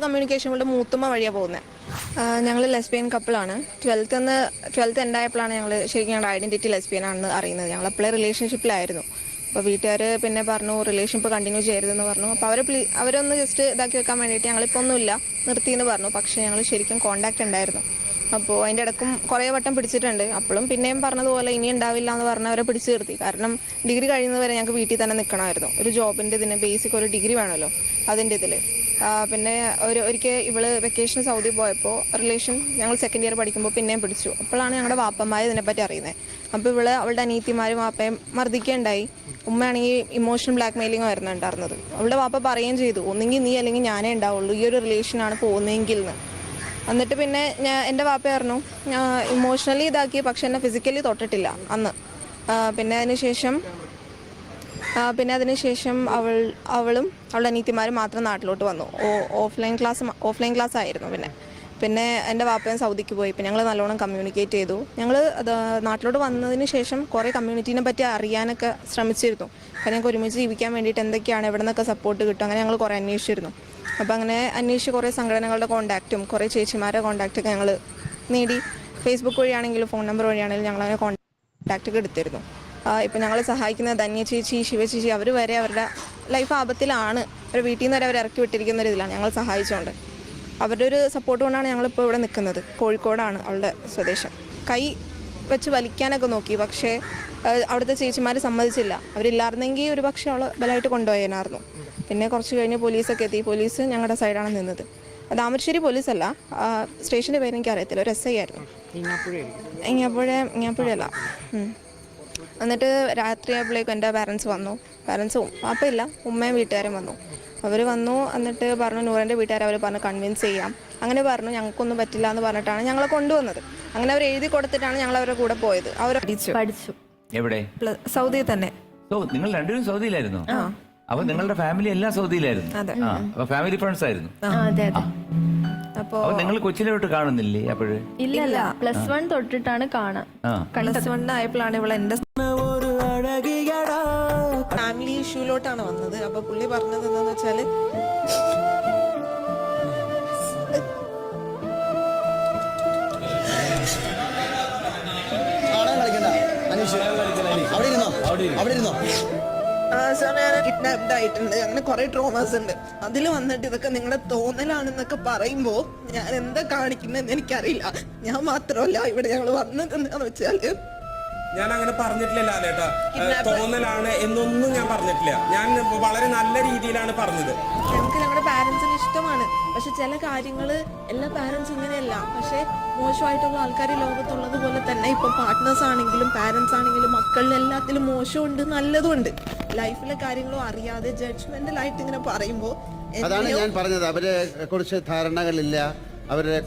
Communication കൊണ്ട് മൂത്തുമ്മ വഴിയാണ് പോകുന്നത്. ഞങ്ങൾ ലെസ്ബിയൻ കപ്പിളാണ്. 12th എൻഡായപ്പോഴാണ് ഞങ്ങൾ ശരിക്കും ഞങ്ങളുടെ ഐഡൻറ്റിറ്റി ലെസ്ബിയൻ ആണെന്ന് അറിയുന്നത്. ഞങ്ങൾ അപ്പോഴേ റിലേഷൻഷിപ്പിലായിരുന്നു. അപ്പോൾ വീട്ടുകാർ പിന്നെ പറഞ്ഞു റിലേഷൻഷിപ്പ് കണ്ടിന്യൂ ചെയ്യരുതെന്ന് പറഞ്ഞു. അപ്പോൾ അവരൊന്ന് ജസ്റ്റ് ഇതാക്കി വെക്കാൻ വേണ്ടിയിട്ട് ഞങ്ങളിപ്പോൾ ഒന്നുമില്ല നിർത്തിയെന്ന് പറഞ്ഞു. പക്ഷേ ഞങ്ങൾ ശരിക്കും കോൺടാക്റ്റ് ഉണ്ടായിരുന്നു. അപ്പോൾ അതിൻ്റെ ഇടയ്ക്കും കുറേ വട്ടം പിടിച്ചിട്ടുണ്ട്. അപ്പോഴും പിന്നെയും പറഞ്ഞതുപോലെ ഇനി ഉണ്ടാവില്ല എന്ന് പറഞ്ഞ് അവരെ പിടിച്ചു നിർത്തി. കാരണം ഡിഗ്രി കഴിയുന്നവരെ ഞങ്ങൾക്ക് വീട്ടിൽ തന്നെ നിൽക്കണമായിരുന്നു. ഒരു ജോബിൻ്റെ ഇതിന് ബേസിക് ഒരു ഡിഗ്രി വേണമല്ലോ അതിൻ്റെ ഇതിൽ. പിന്നെ ഒരിക്കൽ ഇവള് വെക്കേഷൻ സൗദി പോയപ്പോൾ റിലേഷൻ ഞങ്ങൾ സെക്കൻഡ് ഇയർ പഠിക്കുമ്പോൾ പിന്നെയും പിടിച്ചു. അപ്പോഴാണ് ഞങ്ങളുടെ വാപ്പന്മാർ ഇതിനെപ്പറ്റി അറിയുന്നത്. അപ്പോൾ അവളുടെ അനീത്തിമാരും വാപ്പയും മർദ്ദിക്കുകയുണ്ടായി. ഉമ്മയാണെങ്കിൽ ഇമോഷണൽ ബ്ലാക്ക് മെയിലിംഗ് ആയിരുന്നു ഉണ്ടായിരുന്നത്. അവളുടെ വാപ്പ പറയുകയും ചെയ്തു ഒന്നെങ്കിൽ നീ അല്ലെങ്കിൽ ഞാനേ ഉണ്ടാവുള്ളൂ, ഈ ഒരു റിലേഷനാണ് പോകുന്നതെങ്കിൽ എന്ന്. എന്നിട്ട് പിന്നെ എൻ്റെ വാപ്പ പറഞ്ഞു ഇമോഷണലി ഇതാക്കി, പക്ഷെ എന്നെ ഫിസിക്കലി തൊട്ടിട്ടില്ല അന്ന്. പിന്നെ അതിനുശേഷം അവളും അവളുടെ അനീത്തിമാരും മാത്രം നാട്ടിലോട്ട് വന്നു. ഓഫ്ലൈൻ ക്ലാസ് ആയിരുന്നു. പിന്നെ എൻ്റെ വാപ്പയും സൗദിക്ക് പോയി. പിന്നെ ഞങ്ങൾ നല്ലോണം കമ്മ്യൂണിക്കേറ്റ് ചെയ്തു. ഞങ്ങൾ നാട്ടിലോട്ട് വന്നതിന് ശേഷം കുറേ കമ്മ്യൂണിറ്റീനെ പറ്റി അറിയാനൊക്കെ ശ്രമിച്ചിരുന്നു. കാരണം ഞങ്ങൾക്ക് ഒരുമിച്ച് ജീവിക്കാൻ വേണ്ടിയിട്ട് എന്തൊക്കെയാണ്, എവിടെ നിന്നൊക്കെ സപ്പോർട്ട് കിട്ടും, അങ്ങനെ ഞങ്ങൾ കുറേ അന്വേഷിച്ചിരുന്നു. അപ്പോൾ അങ്ങനെ അന്വേഷിച്ച് കുറേ സംഘടനകളുടെ കോൺടാക്റ്റും കുറേ ചേച്ചിമാരുടെ കോൺടാക്റ്റൊക്കെ ഞങ്ങൾ നേടി. ഫേസ്ബുക്ക് വഴിയാണെങ്കിലും ഫോൺ നമ്പർ വഴിയാണെങ്കിലും ഞങ്ങളങ്ങനെ കോൺടാക്റ്റൊക്കെ എടുത്തിരുന്നു. ഇപ്പം ഞങ്ങളെ സഹായിക്കുന്ന ധന്യ ചേച്ചി, ശിവ ചേച്ചി, അവർ വരെ അവരുടെ ലൈഫ് ആപത്തിലാണ്. അവർ വീട്ടിൽ നിന്ന് വരെ അവർ ഇറക്കി വിട്ടിരിക്കുന്ന ഒരു ഇതിലാണ് ഞങ്ങൾ സഹായിച്ചുകൊണ്ട്. അവരുടെ ഒരു സപ്പോർട്ട് കൊണ്ടാണ് ഞങ്ങളിപ്പോൾ ഇവിടെ നിൽക്കുന്നത്. കോഴിക്കോടാണ് അവളുടെ സ്വദേശം. കൈ വെച്ച് വലിക്കാനൊക്കെ നോക്കി, പക്ഷേ അവിടുത്തെ ചേച്ചിമാർ സമ്മതിച്ചില്ല. അവരില്ലായിരുന്നെങ്കിൽ ഒരു പക്ഷേ അവൾ ബലമായിട്ട് കൊണ്ടുപോയേനായിരുന്നു. പിന്നെ കുറച്ച് കഴിഞ്ഞ് പോലീസൊക്കെ എത്തി. പോലീസ് ഞങ്ങളുടെ സൈഡാണ് നിന്നത്. താമരശ്ശേരി പോലീസല്ല, സ്റ്റേഷൻ്റെ പേര് എനിക്ക് അറിയത്തില്ല, ഒരു SI ആയിരുന്നു. ഇങ്ങാപ്പുഴയല്ല. എന്നിട്ട് രാത്രിയായപ്പോഴേക്കും എൻ്റെ പാരൻസും വാപ്പയില്ല, ഉമ്മയും വീട്ടുകാരും വന്നു. അവർ വന്നു. എന്നിട്ട് പറഞ്ഞു നൂറിൻ്റെ വീട്ടുകാർ അവർ പറഞ്ഞു കൺവിൻസ് ചെയ്യാം. അങ്ങനെ പറഞ്ഞു ഞങ്ങൾക്കൊന്നും പറ്റില്ല എന്ന് പറഞ്ഞിട്ടാണ് ഞങ്ങളെ കൊണ്ടുവന്നത്. അങ്ങനെ അവർ എഴുതി കൊടുത്തിട്ടാണ് ഞങ്ങൾ അവരുടെ കൂടെ പോയത്. അവർ പഠിച്ചു എവിടെ? സൗദിയിൽ തന്നെ. നിങ്ങൾ രണ്ടുപേരും സൗദിയിലായിരുന്നു? അപ്പൊ നിങ്ങളുടെ ഫാമിലി എല്ലാം സൗദിയിലായിരുന്നു? അപ്പൊ ഫാമിലി ഫ്രണ്ട്സ് ആയിരുന്നു? അപ്പൊ നിങ്ങൾ കൊച്ചിലോട്ട് കാണുന്നില്ലേ അപ്പോഴ്? ഇല്ല, +1 തൊട്ടിട്ടാണ് കാണാൻ. +1 ആയപ്പോഴാണ് ഇവളെ എന്റെ ഫാമിലി ഇഷ്യൂലോട്ടാണ് വന്നത്. അപ്പൊ പുള്ളി പറഞ്ഞത് എന്താന്ന് വെച്ചാല് കിഡ്നാപ്ഡ് ആയിട്ടുണ്ട്, അങ്ങനെ കുറെ ട്രോമാസ് ഉണ്ട്. അതിൽ വന്നിട്ട് ഇതൊക്കെ നിങ്ങളുടെ തോന്നലാണെന്നൊക്കെ പറയുമ്പോ ഞാൻ എന്താ കാണിക്കുന്നതെന്ന് എനിക്കറിയില്ല. ഞാൻ മാത്രമല്ല ഇവിടെ ഞങ്ങൾ വന്നത് എന്താന്ന് വെച്ചാല് ഞാൻ അങ്ങനെ പറഞ്ഞിട്ടില്ല ലേട്ടാ, തോന്നലാണ് എന്നൊന്നും ഞാൻ പറഞ്ഞിട്ടില്ല. ഞാൻ വളരെ നല്ല രീതിയിലാണ് പറഞ്ഞത്. ഞങ്ങൾക്ക് ഞങ്ങളുടെ പാരന്റ്സിന് ഇഷ്ടമാണ്, പക്ഷെ ചില കാര്യങ്ങൾ എല്ലാ പാരന്റ്സും ഇങ്ങനെയല്ല. പക്ഷെ മോശമായിട്ടുള്ള ആൾക്കാർ ലോകത്തുള്ളത് പോലെ തന്നെ ഇപ്പൊ പാർട്ട്നേഴ്സ് ആണെങ്കിലും പാരന്റ്സ് ആണെങ്കിലും മക്കളിൽ എല്ലാത്തിലും മോശമുണ്ട് നല്ലതുണ്ട്. ലൈഫിലെ കാര്യങ്ങളും അറിയാതെ ജഡ്ജ്മെന്റലായിട്ട് ഇങ്ങനെ പറയുമ്പോൾ അതാണ് ഞാൻ പറഞ്ഞത്, അവരെ കുറിച്ച് ധാരണകളില്ല, അവരെ